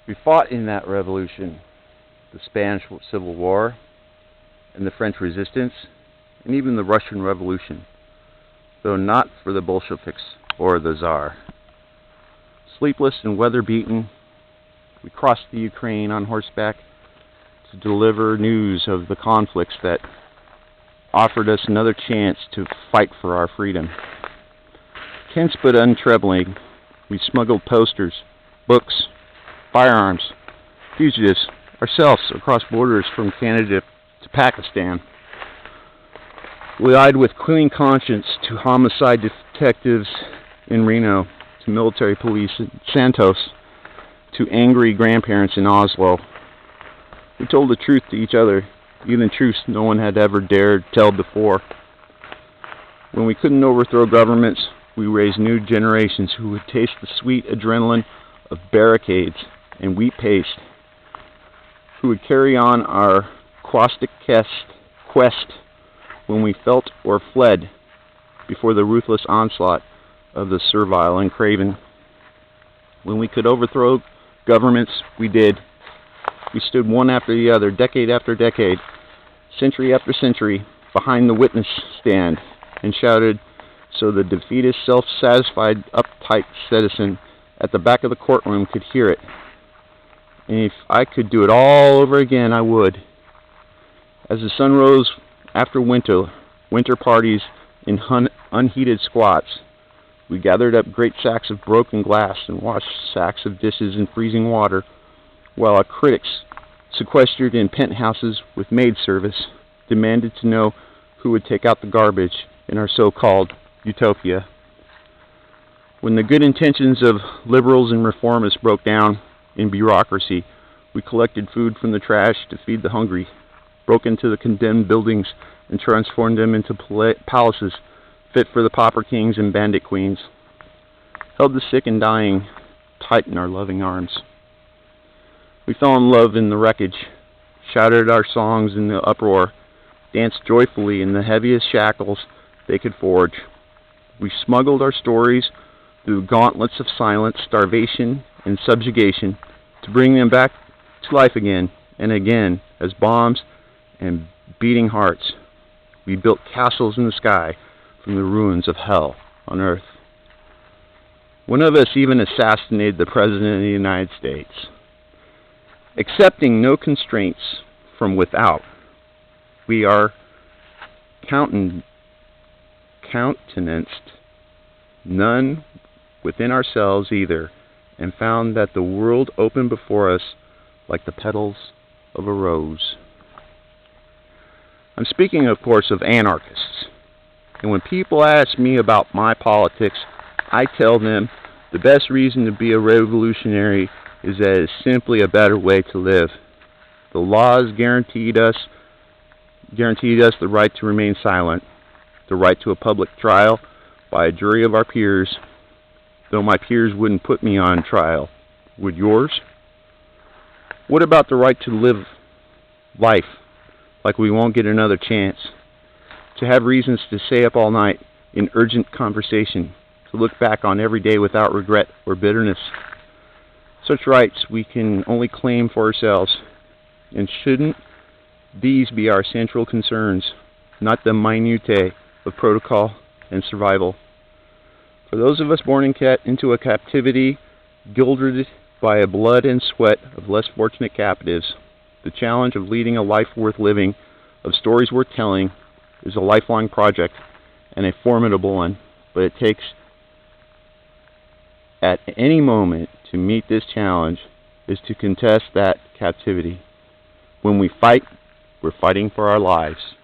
We fought in that revolution, the Spanish Civil War, and the French Resistance, and even the Russian Revolution, though not for the Bolsheviks or the Tsar. Sleepless and weather-beaten, we crossed the Ukraine on horseback to deliver news of the conflicts that offered us another chance to fight for our freedom. Tense but untrembling, we smuggled posters, books, firearms, fugitives, ourselves across borders from Canada to Pakistan. We lied with clean conscience to homicide detectives in Reno, to military police in Santos, to angry grandparents in Oslo. We told the truth to each other, even truths no one had ever dared tell before. When we couldn't overthrow governments, we raised new generations who would taste the sweet adrenaline of barricades and wheat paste, who would carry on our caustic quest when we felt or fled before the ruthless onslaught of the servile and craven. When we could overthrow governments, we did. We stood one after the other, decade after decade, century after century, behind the witness stand and shouted so the defeatist, self-satisfied, uptight citizen at the back of the courtroom could hear it. And if I could do it all over again, I would. As the sun rose after winter parties in unheated squats, we gathered up great sacks of broken glass and washed sacks of dishes in freezing water, while our critics, sequestered in penthouses with maid service, demanded to know who would take out the garbage in our so-called utopia. When the good intentions of liberals and reformists broke down in bureaucracy, we collected food from the trash to feed the hungry, broke into the condemned buildings and transformed them into palaces fit for the pauper kings and bandit queens, held the sick and dying tight in our loving arms. We fell in love in the wreckage, shouted our songs in the uproar, danced joyfully in the heaviest shackles they could forge. We smuggled our stories through gauntlets of silence, starvation, and subjugation to bring them back to life again and again as bombs and beating hearts. We built castles in the sky from the ruins of hell on earth. One of us even assassinated the President of the United States. Accepting no constraints from without, we are countenanced none within ourselves either, and found that the world opened before us like the petals of a rose. I'm speaking, of course, of anarchists. And when people ask me about my politics, I tell them the best reason to be a revolutionary is that it's simply a better way to live. The laws guaranteed us the right to remain silent, the right to a public trial by a jury of our peers, though my peers wouldn't put me on trial. Would yours? What about the right to live life like we won't get another chance? To have reasons to stay up all night in urgent conversation, to look back on every day without regret or bitterness. Such rights we can only claim for ourselves, and shouldn't these be our central concerns, not the minutiae of protocol and survival? For those of us born into a captivity gilded by a blood and sweat of less fortunate captives, the challenge of leading a life worth living, of stories worth telling, is a lifelong project and a formidable one, but it takes at any moment to meet this challenge is to contest that captivity. When we fight, we're fighting for our lives.